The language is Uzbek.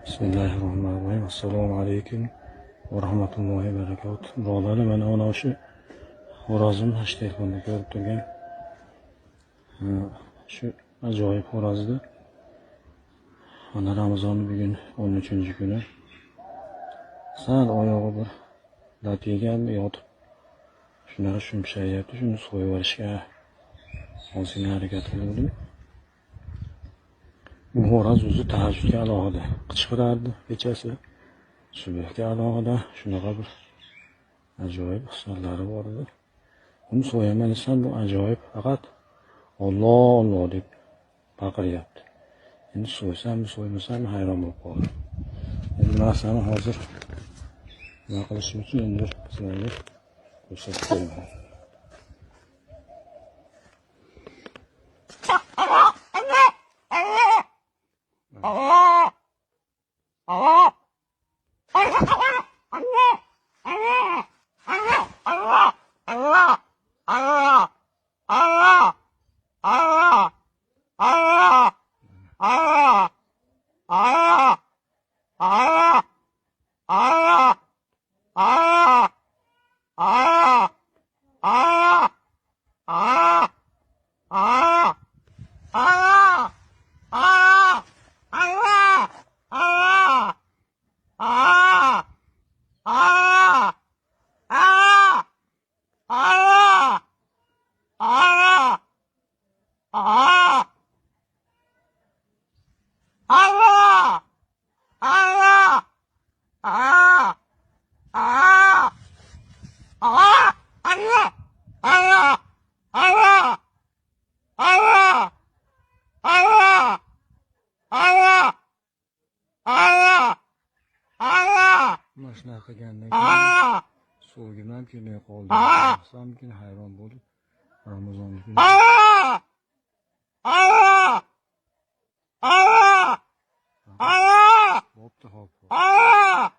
Bismillahirrohmanirrohim. Assalomu alaykum va rahmatullohi va barakatuh. Birodarlar, mana shu xo'rozimni telefonda ko'rib turgan shu ajoyib xo'rozni mana Ramazonning bugun 13-kuni sal oyog'i bir lat yegan yotib shunaqa shumshayapti. Shuni so'yib olishga ozgina harakat qildim. Bu xo'roz o'zi tahajjudga alohida qichqirardi kechasi, subhga alohida shunaqa bir ajoyib hisollari bor edi. Uni so'yaman desam, bu ajoyib faqat Alloh Alloh deb baqiryapti. Endi so'ysam, so'ymasam hayron bo'lib qoldim. Endi narsani hozir nima qilishim uchun endi sizlarga ko'rsatib beraman. Mana shunaqa qilgandan keyin so'rgim ham kelmay qoldi. Samkin hayron bo'lib Ramazon kuni bo'pti, hop. Ah!